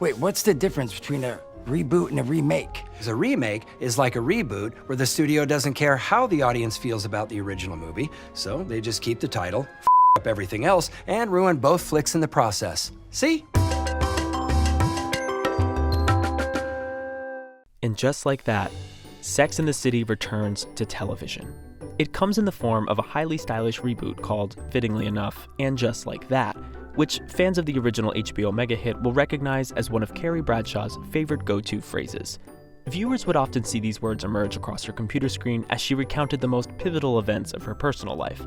Wait, what's the difference between a reboot and a remake? Because a remake is like a reboot where the studio doesn't care how the audience feels about the original movie, so they just keep the title, up everything else, and ruin both flicks in the process. See? And just like that, Sex and the City returns to television. It comes in the form of a highly stylish reboot called, fittingly enough, And Just Like That, which fans of the original HBO mega hit will recognize as one of Carrie Bradshaw's favorite go-to phrases. Viewers would often see these words emerge across her computer screen as she recounted the most pivotal events of her personal life.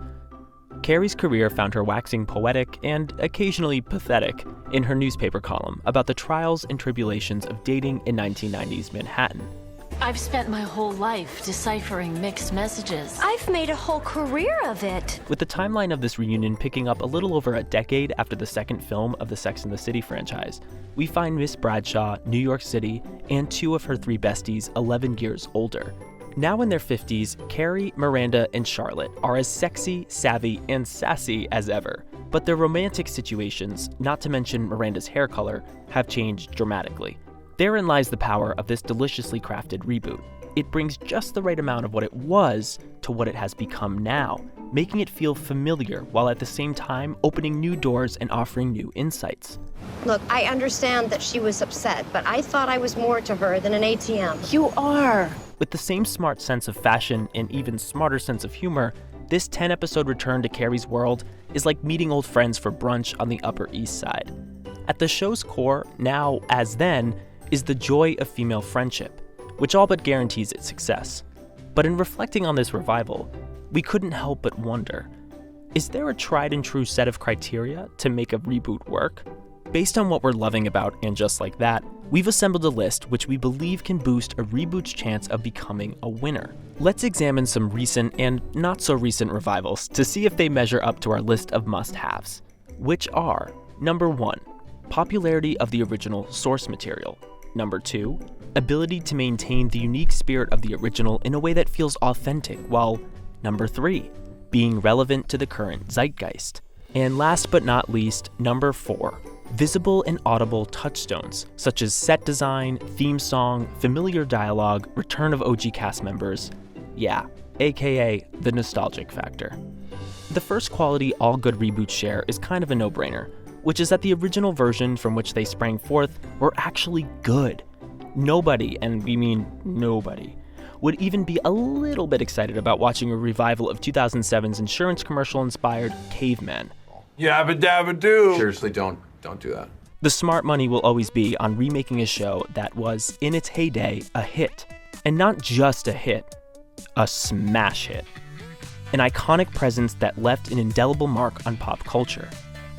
Carrie's career found her waxing poetic and occasionally pathetic in her newspaper column about the trials and tribulations of dating in 1990s Manhattan. I've spent my whole life deciphering mixed messages. I've made a whole career of it. With the timeline of this reunion picking up a little over a decade after the second film of the Sex and the City franchise, we find Miss Bradshaw, New York City, and two of her three besties 11 years older. Now in their 50s, Carrie, Miranda, and Charlotte are as sexy, savvy, and sassy as ever. But their romantic situations, not to mention Miranda's hair color, have changed dramatically. Therein lies the power of this deliciously crafted reboot. It brings just the right amount of what it was to what it has become now, making it feel familiar while at the same time opening new doors and offering new insights. Look, I understand that she was upset, but I thought I was more to her than an ATM. You are. With the same smart sense of fashion and even smarter sense of humor, this 10-episode return to Carrie's world is like meeting old friends for brunch on the Upper East Side. At the show's core, now as then, is the joy of female friendship, which all but guarantees its success. But in reflecting on this revival, we couldn't help but wonder, is there a tried and true set of criteria to make a reboot work? Based on what we're loving about And Just Like That, we've assembled a list which we believe can boost a reboot's chance of becoming a winner. Let's examine some recent and not so recent revivals to see if they measure up to our list of must-haves, which are: number 1, popularity of the original source material. Number 2, ability to maintain the unique spirit of the original in a way that feels authentic, while number 3, being relevant to the current zeitgeist. And last but not least, number 4, visible and audible touchstones, such as set design, theme song, familiar dialogue, return of OG cast members, aka the nostalgic factor. The first quality all good reboots share is kind of a no-brainer, which is that the original version from which they sprang forth were actually good. Nobody, and we mean nobody, would even be a little bit excited about watching a revival of 2007's insurance commercial-inspired Caveman. Yabba dabba doo. Seriously, don't do that. The smart money will always be on remaking a show that was, in its heyday, a hit. And not just a hit, a smash hit. An iconic presence that left an indelible mark on pop culture.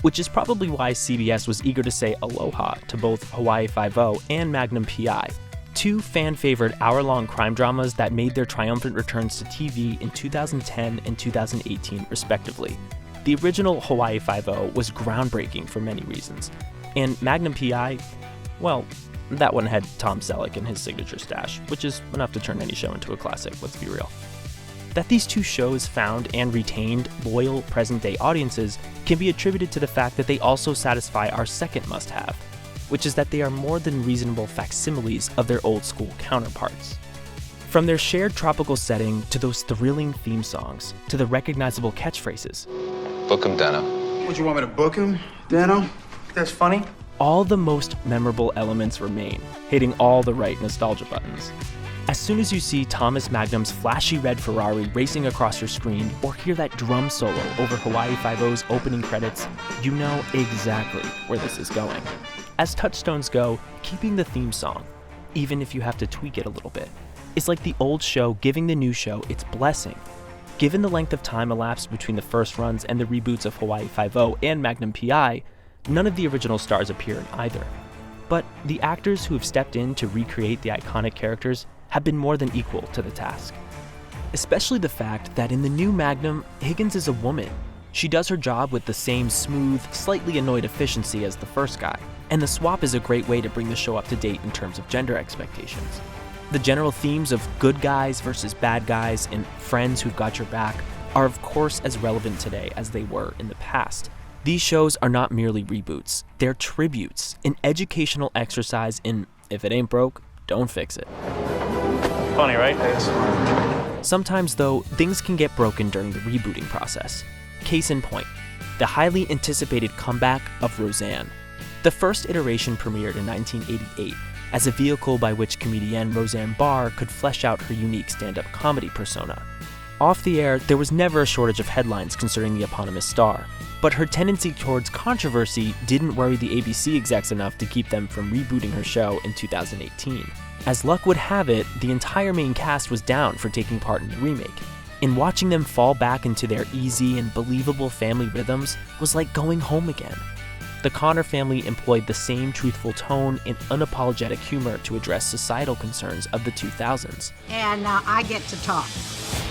Which is probably why CBS was eager to say aloha to both Hawaii Five-0 and Magnum P.I., two fan-favorite hour-long crime dramas that made their triumphant returns to TV in 2010 and 2018, respectively. The original Hawaii Five-0 was groundbreaking for many reasons, and Magnum P.I., well, that one had Tom Selleck and his signature stash, which is enough to turn any show into a classic, let's be real. That these two shows found and retained loyal present-day audiences can be attributed to the fact that they also satisfy our second must-have, which is that they are more than reasonable facsimiles of their old-school counterparts. From their shared tropical setting to those thrilling theme songs to the recognizable catchphrases. Book him, Dano. What, you want me to book him, Dano? That's funny. All the most memorable elements remain, hitting all the right nostalgia buttons. As soon as you see Thomas Magnum's flashy red Ferrari racing across your screen or hear that drum solo over Hawaii Five-0's opening credits, you know exactly where this is going. As touchstones go, keeping the theme song, even if you have to tweak it a little bit, is like the old show giving the new show its blessing. Given the length of time elapsed between the first runs and the reboots of Hawaii Five-0 and Magnum P.I., none of the original stars appear in either. But the actors who have stepped in to recreate the iconic characters have been more than equal to the task. Especially the fact that in the new Magnum, Higgins is a woman. She does her job with the same smooth, slightly annoyed efficiency as the first guy, and the swap is a great way to bring the show up to date in terms of gender expectations. The general themes of good guys versus bad guys and friends who've got your back are of course as relevant today as they were in the past. These shows are not merely reboots, they're tributes, an educational exercise in, if it ain't broke, don't fix it. Funny, right? Sometimes, though, things can get broken during the rebooting process. Case in point, the highly anticipated comeback of Roseanne. The first iteration premiered in 1988 as a vehicle by which comedienne Roseanne Barr could flesh out her unique stand-up comedy persona. Off the air, there was never a shortage of headlines concerning the eponymous star, but her tendency towards controversy didn't worry the ABC execs enough to keep them from rebooting her show in 2018. As luck would have it, the entire main cast was down for taking part in the remake. And watching them fall back into their easy and believable family rhythms was like going home again. The Connor family employed the same truthful tone and unapologetic humor to address societal concerns of the 2000s. And now I get to talk.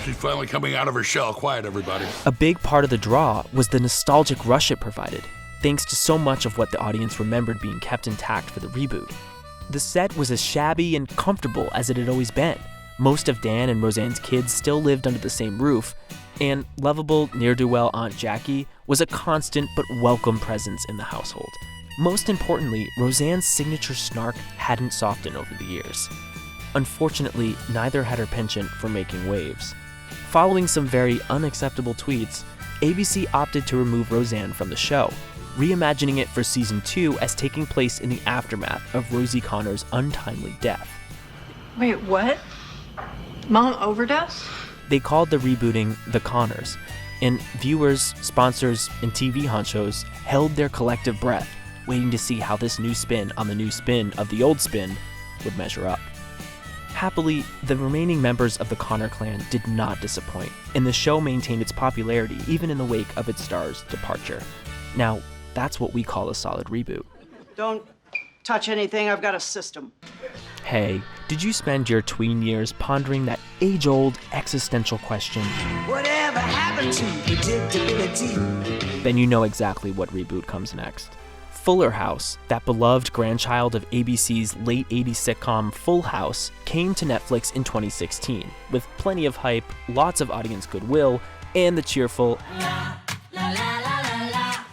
She's finally coming out of her shell. Quiet, everybody. A big part of the draw was the nostalgic rush it provided, thanks to so much of what the audience remembered being kept intact for the reboot. The set was as shabby and comfortable as it had always been. Most of Dan and Roseanne's kids still lived under the same roof, and lovable, ne'er-do-well Aunt Jackie was a constant but welcome presence in the household. Most importantly, Roseanne's signature snark hadn't softened over the years. Unfortunately, neither had her penchant for making waves. Following some very unacceptable tweets, ABC opted to remove Roseanne from the show, reimagining it for season 2 as taking place in the aftermath of Rosie Connor's untimely death. Wait, what? Mom overdosed? They called the rebooting The Connors, and viewers, sponsors, and TV honchos held their collective breath, waiting to see how this new spin on the new spin of the old spin would measure up. Happily, the remaining members of the Connor clan did not disappoint, and the show maintained its popularity even in the wake of its star's departure. Now, that's what we call a solid reboot. Don't touch anything, I've got a system. Hey, did you spend your tween years pondering that age-old existential question? Whatever happened to predictability? Then you know exactly what reboot comes next. Fuller House, that beloved grandchild of ABC's late 80s sitcom Full House, came to Netflix in 2016, with plenty of hype, lots of audience goodwill, and the cheerful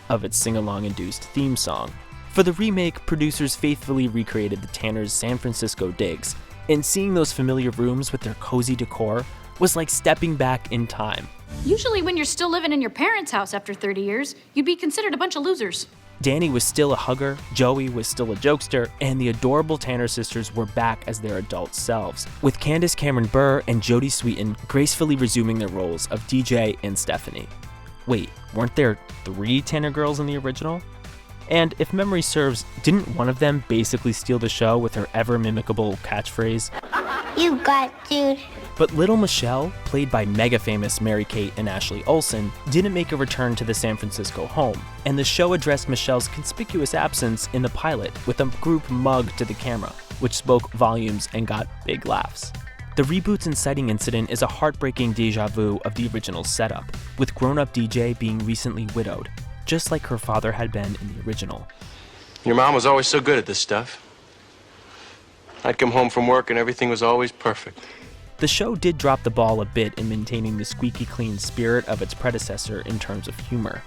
of its sing-along-induced theme song. For the remake, producers faithfully recreated the Tanners' San Francisco digs, and seeing those familiar rooms with their cozy decor was like stepping back in time. Usually when you're still living in your parents' house after 30 years, you'd be considered a bunch of losers. Danny was still a hugger, Joey was still a jokester, and the adorable Tanner sisters were back as their adult selves, with Candace Cameron Bure and Jodie Sweetin gracefully resuming their roles of DJ and Stephanie. Wait, weren't there 3 Tanner girls in the original? And if memory serves, didn't one of them basically steal the show with her ever-mimicable catchphrase? You got dude. But little Michelle, played by mega-famous Mary-Kate and Ashley Olsen, didn't make a return to the San Francisco home, and the show addressed Michelle's conspicuous absence in the pilot with a group mug to the camera, which spoke volumes and got big laughs. The Reboot's inciting incident is a heartbreaking deja vu of the original setup, with grown-up DJ being recently widowed, just like her father had been in the original. Your mom was always so good at this stuff. I'd come home from work and everything was always perfect. The show did drop the ball a bit in maintaining the squeaky clean spirit of its predecessor in terms of humor.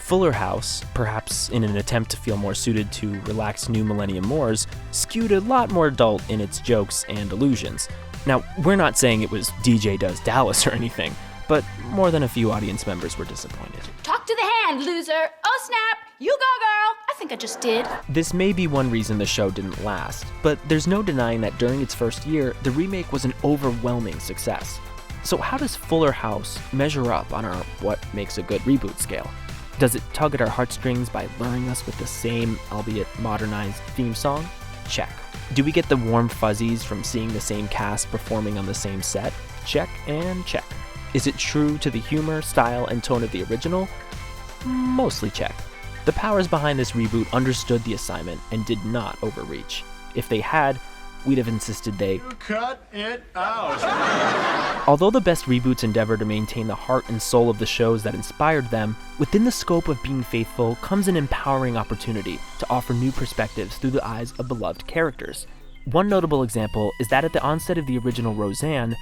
Fuller House, perhaps in an attempt to feel more suited to relaxed new millennium mores, skewed a lot more adult in its jokes and allusions. Now, we're not saying it was DJ Does Dallas or anything, but more than a few audience members were disappointed. Talk to the hand, loser. Oh, snap. You go, girl. I think I just did. This may be one reason the show didn't last, but there's no denying that during its first year, the remake was an overwhelming success. So how does Fuller House measure up on our what makes a good reboot scale? Does it tug at our heartstrings by luring us with the same, albeit modernized, theme song? Check. Do we get the warm fuzzies from seeing the same cast performing on the same set? Check and check. Is it true to the humor, style, and tone of the original? Mostly check. The powers behind this reboot understood the assignment and did not overreach. If they had, we'd have insisted they cut it out. Although the best reboots endeavor to maintain the heart and soul of the shows that inspired them, within the scope of being faithful comes an empowering opportunity to offer new perspectives through the eyes of beloved characters. One notable example is that at the onset of the original Roseanne,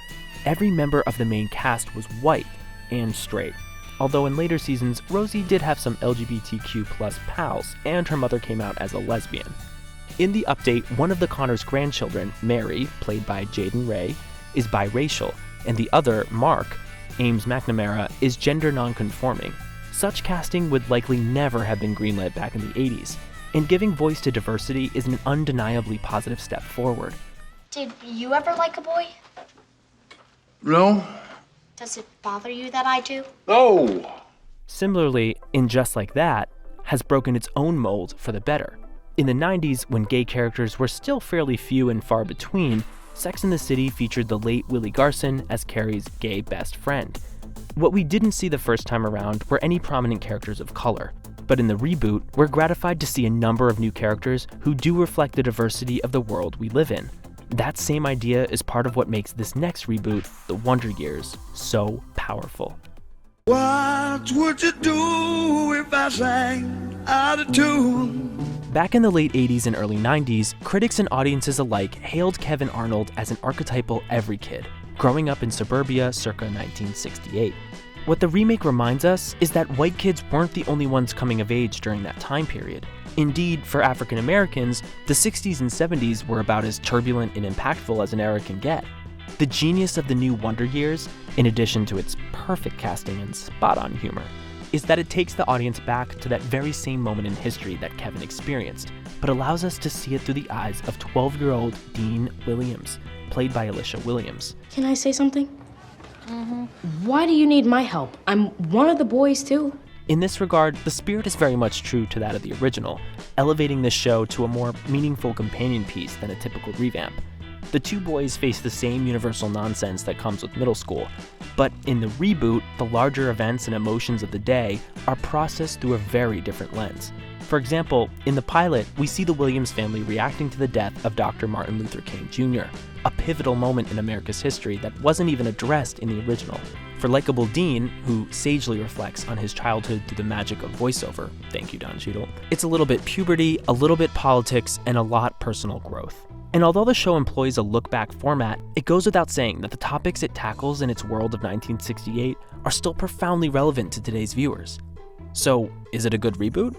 every member of the main cast was white and straight. although in later seasons, Rosie did have some LGBTQ plus pals, and her mother came out as a lesbian. In the update, one of the Connors' grandchildren, Mary, played by Jaden Ray, is biracial, and the other, Mark, Ames McNamara, is gender non-conforming. Such casting would likely never have been greenlit back in the 80s, and giving voice to diversity is an undeniably positive step forward. Did you ever like a boy? No. Does it bother you that I do? No. Similarly, In Just Like That, has broken its own mold for the better. In the 90s, when gay characters were still fairly few and far between, Sex and the City featured the late Willie Garson as Carrie's gay best friend. What we didn't see the first time around were any prominent characters of color, but in the reboot, we're gratified to see a number of new characters who do reflect the diversity of the world we live in. That same idea is part of what makes this next reboot, The Wonder Years, so powerful. What would you do if I sang out of tune? Back in the late 80s and early 90s, critics and audiences alike hailed Kevin Arnold as an archetypal every kid, growing up in suburbia circa 1968. What the remake reminds us is that white kids weren't the only ones coming of age during that time period. Indeed, for African Americans, the 60s and 70s were about as turbulent and impactful as an era can get. The genius of the new Wonder Years, in addition to its perfect casting and spot-on humor, is that it takes the audience back to that very same moment in history that Kevin experienced, but allows us to see it through the eyes of 12-year-old Dean Williams, played by Alicia Williams. Can I say something? Why do you need my help? I'm one of the boys too. In this regard, the spirit is very much true to that of the original, elevating this show to a more meaningful companion piece than a typical revamp. The two boys face the same universal nonsense that comes with middle school, but in the reboot, the larger events and emotions of the day are processed through a very different lens. For example, in the pilot, we see the Williams family reacting to the death of Dr. Martin Luther King Jr., a pivotal moment in America's history that wasn't even addressed in the original. For likable Dean, who sagely reflects on his childhood through the magic of voiceover, thank you Don Cheadle, it's a little bit puberty, a little bit politics, and a lot personal growth. And although the show employs a look-back format, it goes without saying that the topics it tackles in its world of 1968 are still profoundly relevant to today's viewers. So, is it a good reboot?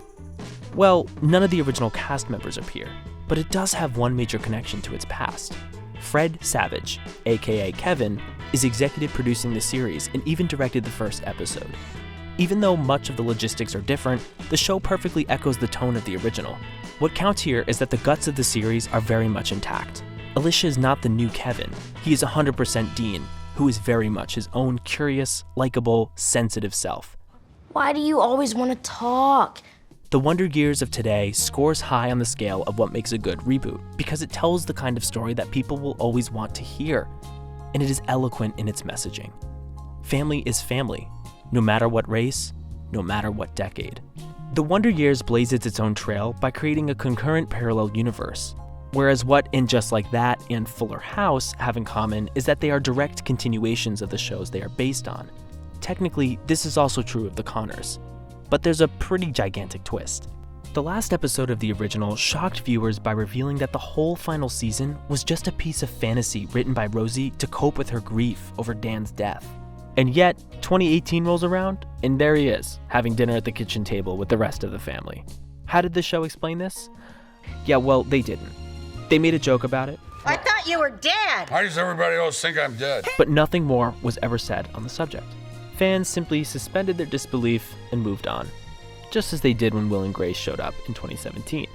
Well, none of the original cast members appear, but it does have one major connection to its past. Fred Savage, aka Kevin, is executive producing the series and even directed the first episode. Even though much of the logistics are different, the show perfectly echoes the tone of the original. What counts here is that the guts of the series are very much intact. Alicia is not the new Kevin. He is 100% Dean, who is very much his own curious, likable, sensitive self. Why do you always want to talk? The Wonder Years of today scores high on the scale of what makes a good reboot, because it tells the kind of story that people will always want to hear, and it is eloquent in its messaging. Family is family, no matter what race, no matter what decade. The Wonder Years blazes its own trail by creating a concurrent parallel universe, whereas what In Just Like That and Fuller House have in common is that they are direct continuations of the shows they are based on. Technically, this is also true of the Connors, but there's a pretty gigantic twist. The last episode of the original shocked viewers by revealing that the whole final season was just a piece of fantasy written by Rosie to cope with her grief over Dan's death. And yet, 2018 rolls around, and there he is, having dinner at the kitchen table with the rest of the family. How did the show explain this? Yeah, well, they didn't. They made a joke about it. I thought you were dead. Why does everybody else think I'm dead? But nothing more was ever said on the subject. Fans simply suspended their disbelief and moved on, just as they did when Will and Grace showed up in 2017.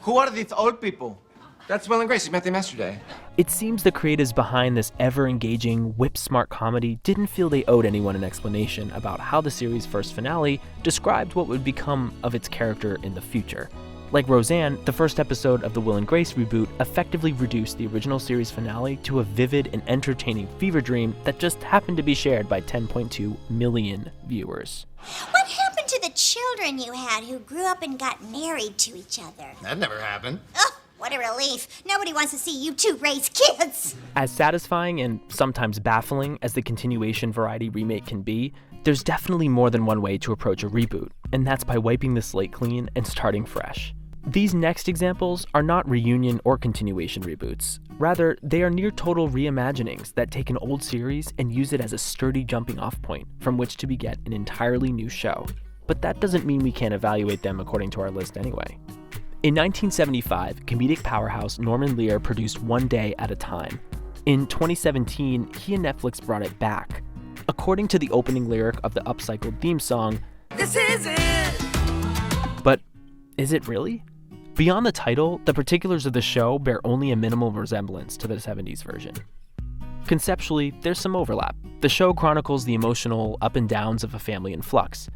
Who are these old people? That's Will and Grace. You met them yesterday. It seems the creators behind this ever-engaging, whip-smart comedy didn't feel they owed anyone an explanation about how the series' first finale described what would become of its character in the future. Like Roseanne, the first episode of the Will and Grace reboot effectively reduced the original series finale to a vivid and entertaining fever dream that just happened to be shared by 10.2 million viewers. What happened to the children you had who grew up and got married to each other? That never happened. Oh, what a relief. Nobody wants to see you two raise kids. As satisfying and sometimes baffling as the continuation variety remake can be, there's definitely more than one way to approach a reboot, and that's by wiping the slate clean and starting fresh. These next examples are not reunion or continuation reboots. Rather, they are near total reimaginings that take an old series and use it as a sturdy jumping off point from which to beget an entirely new show. But that doesn't mean we can't evaluate them according to our list anyway. In 1975, comedic powerhouse Norman Lear produced One Day at a Time. In 2017, he and Netflix brought it back. According to the opening lyric of the upcycled theme song, "This is it." But is it really? Beyond the title, the particulars of the show bear only a minimal resemblance to the 70s version. Conceptually, there's some overlap. The show chronicles the emotional up and downs of a family in flux.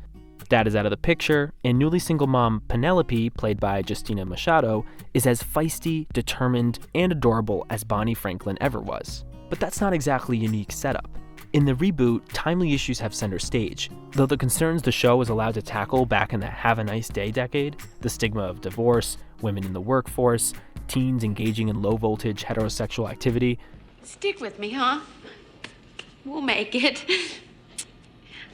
Dad is out of the picture, and newly single mom Penelope, played by Justina Machado, is as feisty, determined, and adorable as Bonnie Franklin ever was. But that's not exactly a unique setup. In the reboot, timely issues have center stage, though the concerns the show was allowed to tackle back in the Have a Nice Day decade, the stigma of divorce, women in the workforce, teens engaging in low-voltage heterosexual activity. Stick with me, huh? We'll make it.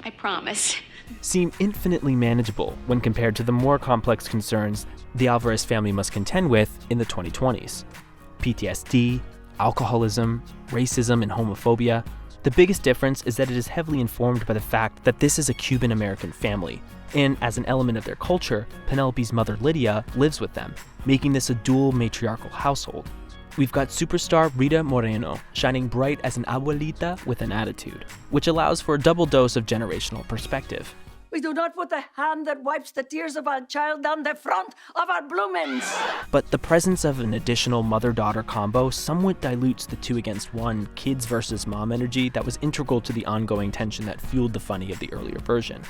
I promise. Seem infinitely manageable when compared to the more complex concerns the Alvarez family must contend with in the 2020s. PTSD, alcoholism, racism, and homophobia. The biggest difference is that it is heavily informed by the fact that this is a Cuban-American family, and as an element of their culture, Penelope's mother Lydia lives with them, making this a dual matriarchal household. We've got superstar Rita Moreno shining bright as an abuelita with an attitude, which allows for a double dose of generational perspective. We do not put a hand that wipes the tears of our child down the front of our bloomings. But the presence of an additional mother-daughter combo somewhat dilutes the 2-against-1 kids versus mom energy that was integral to the ongoing tension that fueled the funny of the earlier version.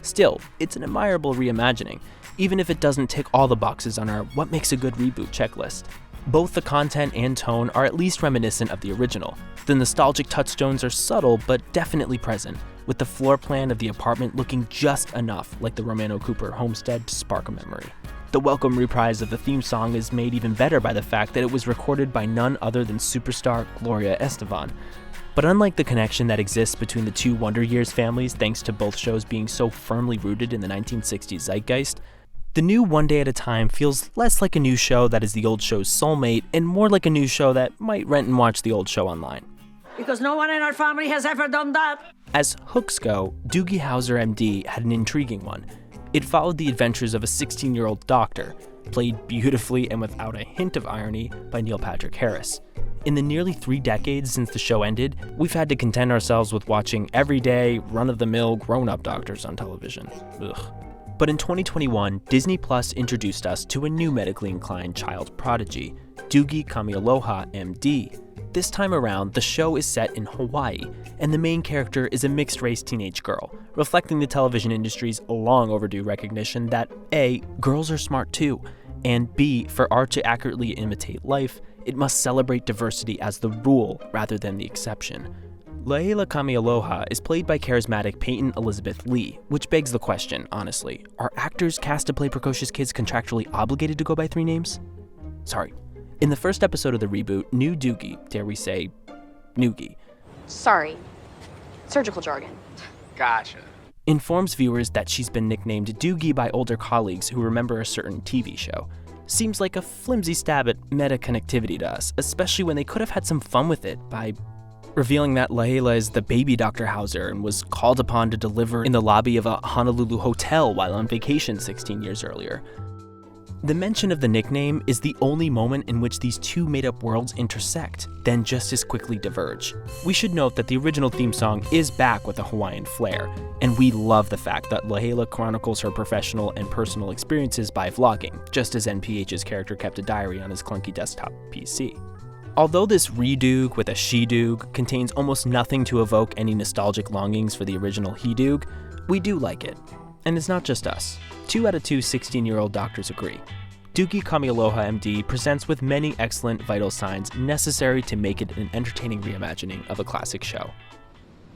Still, it's an admirable reimagining, even if it doesn't tick all the boxes on our what makes a good reboot checklist. Both the content and tone are at least reminiscent of the original. The nostalgic touchstones are subtle but definitely present, with the floor plan of the apartment looking just enough like the Romano Cooper homestead to spark a memory. The welcome reprise of the theme song is made even better by the fact that it was recorded by none other than superstar Gloria Estefan. But unlike the connection that exists between the two Wonder Years families thanks to both shows being so firmly rooted in the 1960s zeitgeist, the new One Day at a Time feels less like a new show that is the old show's soulmate and more like a new show that might rent and watch the old show online. Because no one in our family has ever done that. As hooks go, Doogie Howser MD had an intriguing one. It followed the adventures of a 16-year-old doctor, played beautifully and without a hint of irony by Neil Patrick Harris. In the nearly 3 decades since the show ended, we've had to contend ourselves with watching everyday, run-of-the-mill grown-up doctors on television. Ugh. But in 2021, Disney Plus introduced us to a new medically inclined child prodigy, Doogie Kamealoha MD. This time around, the show is set in Hawaii, and the main character is a mixed-race teenage girl, reflecting the television industry's long overdue recognition that A, girls are smart too, and B, for art to accurately imitate life, it must celebrate diversity as the rule rather than the exception. Laela Kamealoha is played by charismatic Peyton Elizabeth Lee, which begs the question, honestly, are actors cast to play precocious kids contractually obligated to go by 3 names? Sorry. In the first episode of the reboot, new Doogie, dare we say, Noogie, Sorry. Surgical jargon. Gotcha. informs viewers that she's been nicknamed Doogie by older colleagues who remember a certain TV show. Seems like a flimsy stab at meta-connectivity to us, especially when they could have had some fun with it by revealing that Laela is the baby Dr. Hauser and was called upon to deliver in the lobby of a Honolulu hotel while on vacation 16 years earlier. The mention of the nickname is the only moment in which these two made-up worlds intersect, then just as quickly diverge. We should note that the original theme song is back with a Hawaiian flair, and we love the fact that Laela chronicles her professional and personal experiences by vlogging, just as NPH's character kept a diary on his clunky desktop PC. Although this redoog with a she-doog contains almost nothing to evoke any nostalgic longings for the original he-doog, we do like it. And it's not just us. 2 out of 2 16-year-old doctors agree. Doogie Kamealoha MD presents with many excellent vital signs necessary to make it an entertaining reimagining of a classic show.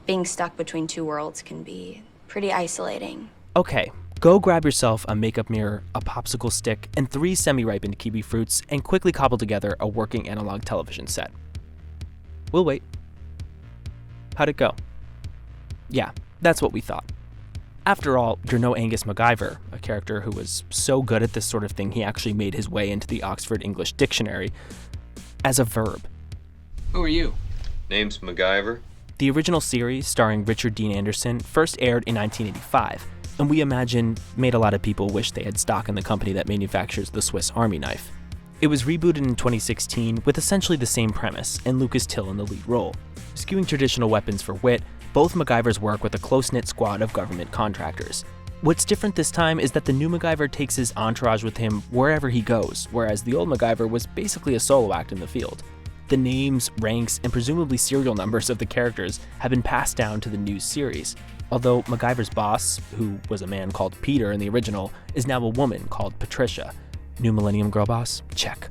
Being stuck between 2 worlds can be pretty isolating. Okay, go grab yourself a makeup mirror, a popsicle stick, and 3 semi-ripened kiwi fruits and quickly cobble together a working analog television set. We'll wait. How'd it go? Yeah, that's what we thought. After all, you're no Angus MacGyver, a character who was so good at this sort of thing he actually made his way into the Oxford English Dictionary as a verb. Who are you? Name's MacGyver. The original series, starring Richard Dean Anderson, first aired in 1985, and we imagine made a lot of people wish they had stock in the company that manufactures the Swiss Army knife. It was rebooted in 2016 with essentially the same premise and Lucas Till in the lead role. Skewing traditional weapons for wit, both MacGyvers work with a close-knit squad of government contractors. What's different this time is that the new MacGyver takes his entourage with him wherever he goes, whereas the old MacGyver was basically a solo act in the field. The names, ranks, and presumably serial numbers of the characters have been passed down to the new series, although MacGyver's boss, who was a man called Peter in the original, is now a woman called Patricia. New Millennium Girl Boss? Check.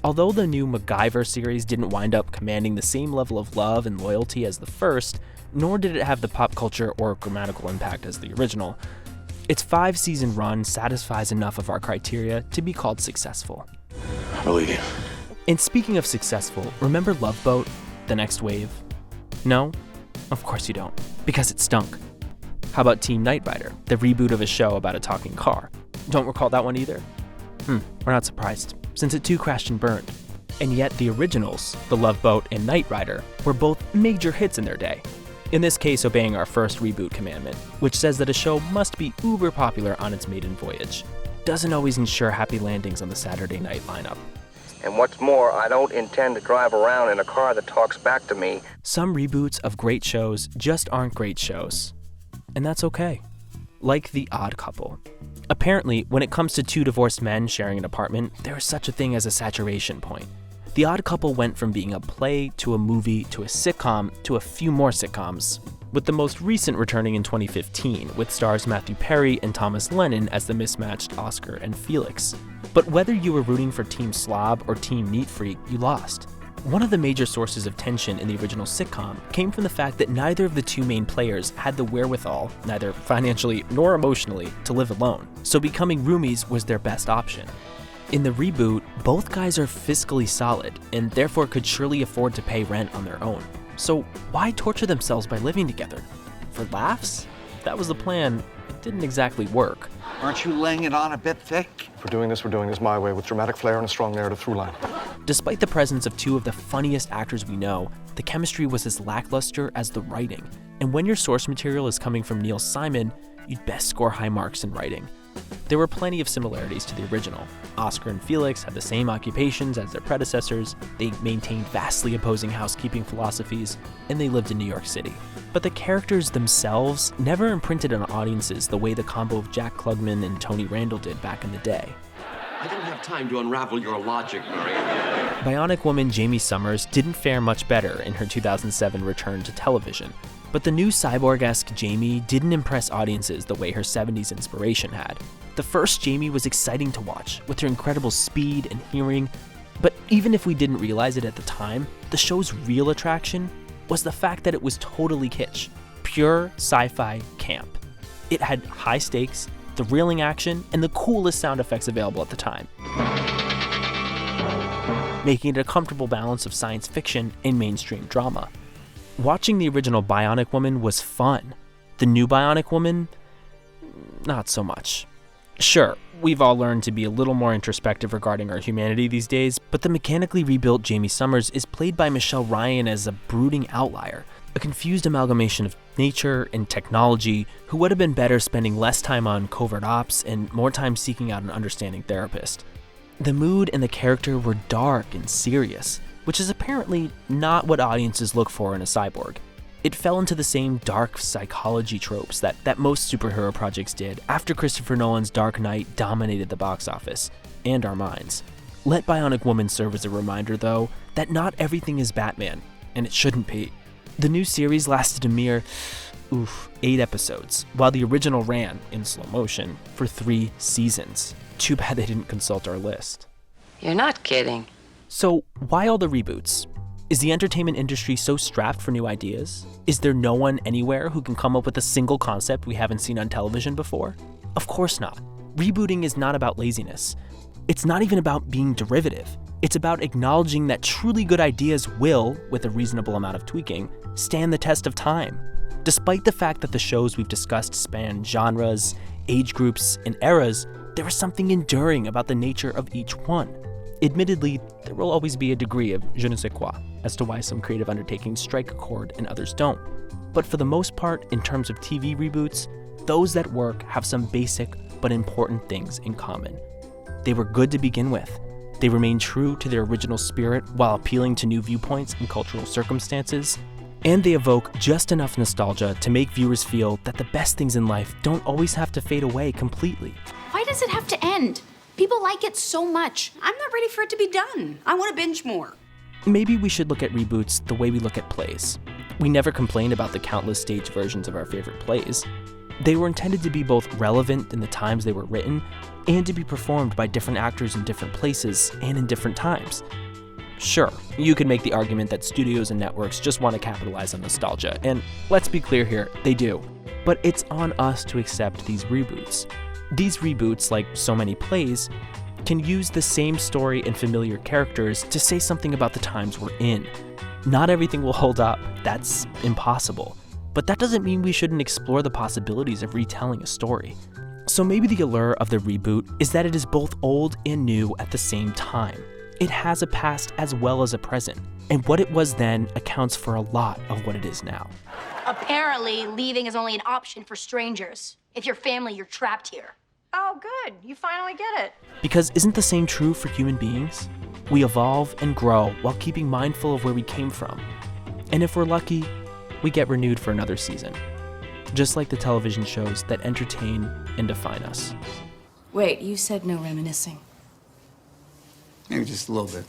Although the new MacGyver series didn't wind up commanding the same level of love and loyalty as the first, nor did it have the pop culture or grammatical impact as the original, its 5-season run satisfies enough of our criteria to be called successful. I believe you. And speaking of successful, remember Love Boat, The Next Wave? No? Of course you don't, because it stunk. How about Team Knight Rider, the reboot of a show about a talking car? Don't recall that one either? We're not surprised, since it too crashed and burned. And yet the originals, The Love Boat and Knight Rider, were both major hits in their day. In this case, obeying our first reboot commandment, which says that a show must be uber popular on its maiden voyage. Doesn't always ensure happy landings on the Saturday night lineup. And what's more, I don't intend to drive around in a car that talks back to me. Some reboots of great shows just aren't great shows. And that's okay. Like The Odd Couple. Apparently, when it comes to two divorced men sharing an apartment, there is such a thing as a saturation point. The Odd Couple went from being a play to a movie to a sitcom to a few more sitcoms, with the most recent returning in 2015 with stars Matthew Perry and Thomas Lennon as the mismatched Oscar and Felix. But whether you were rooting for Team Slob or Team Neat Freak, you lost. One of the major sources of tension in the original sitcom came from the fact that neither of the two main players had the wherewithal, neither financially nor emotionally, to live alone, so becoming roomies was their best option. In the reboot, both guys are fiscally solid and therefore could surely afford to pay rent on their own. So why torture themselves by living together? For laughs? That was the plan. It didn't exactly work. Aren't you laying it on a bit thick? If we're doing this my way, with dramatic flair and a strong narrative through line. Despite the presence of two of the funniest actors we know, the chemistry was as lackluster as the writing. And when your source material is coming from Neil Simon, you'd best score high marks in writing. There were plenty of similarities to the original. Oscar and Felix had the same occupations as their predecessors, they maintained vastly opposing housekeeping philosophies, and they lived in New York City. But the characters themselves never imprinted on audiences the way the combo of Jack Klugman and Tony Randall did back in the day. I don't have time to unravel your logic, Murray. Bionic woman Jamie Summers didn't fare much better in her 2007 return to television. But the new cyborg-esque Jamie didn't impress audiences the way her 70s inspiration had. The first Jamie was exciting to watch, with her incredible speed and hearing, but even if we didn't realize it at the time, the show's real attraction was the fact that it was totally kitsch, pure sci-fi camp. It had high stakes, thrilling action, and the coolest sound effects available at the time, making it a comfortable balance of science fiction and mainstream drama. Watching the original Bionic Woman was fun. The new Bionic Woman, not so much. Sure, we've all learned to be a little more introspective regarding our humanity these days, but the mechanically rebuilt Jamie Summers is played by Michelle Ryan as a brooding outlier, a confused amalgamation of nature and technology who would have been better spending less time on covert ops and more time seeking out an understanding therapist. The mood and the character were dark and serious, which is apparently not what audiences look for in a cyborg. It fell into the same dark psychology tropes that most superhero projects did after Christopher Nolan's Dark Knight dominated the box office and our minds. Let Bionic Woman serve as a reminder, though, that not everything is Batman, and it shouldn't be. The new series lasted a mere 8 episodes, while the original ran, in slow motion, for 3 seasons. Too bad they didn't consult our list. You're not kidding. So, why all the reboots? Is the entertainment industry so strapped for new ideas? Is there no one anywhere who can come up with a single concept we haven't seen on television before? Of course not. Rebooting is not about laziness. It's not even about being derivative. It's about acknowledging that truly good ideas will, with a reasonable amount of tweaking, stand the test of time. Despite the fact that the shows we've discussed span genres, age groups, and eras, there is something enduring about the nature of each one. Admittedly, there will always be a degree of je ne sais quoi as to why some creative undertakings strike a chord and others don't. But for the most part, in terms of TV reboots, those that work have some basic but important things in common. They were good to begin with. They remain true to their original spirit while appealing to new viewpoints and cultural circumstances. And they evoke just enough nostalgia to make viewers feel that the best things in life don't always have to fade away completely. Why does it have to end? People like it so much. I'm not ready for it to be done. I want to binge more. Maybe we should look at reboots the way we look at plays. We never complained about the countless stage versions of our favorite plays. They were intended to be both relevant in the times they were written and to be performed by different actors in different places and in different times. Sure, you could make the argument that studios and networks just want to capitalize on nostalgia, and let's be clear here, they do. But it's on us to accept these reboots. These reboots, like so many plays, can use the same story and familiar characters to say something about the times we're in. Not everything will hold up, that's impossible. But that doesn't mean we shouldn't explore the possibilities of retelling a story. So maybe the allure of the reboot is that it is both old and new at the same time. It has a past as well as a present, and what it was then accounts for a lot of what it is now. Apparently, leaving is only an option for strangers. If you're family, you're trapped here. Oh, good. You finally get it. Because isn't the same true for human beings? We evolve and grow while keeping mindful of where we came from. And if we're lucky, we get renewed for another season. Just like the television shows that entertain and define us. Wait, you said no reminiscing. Maybe just a little bit.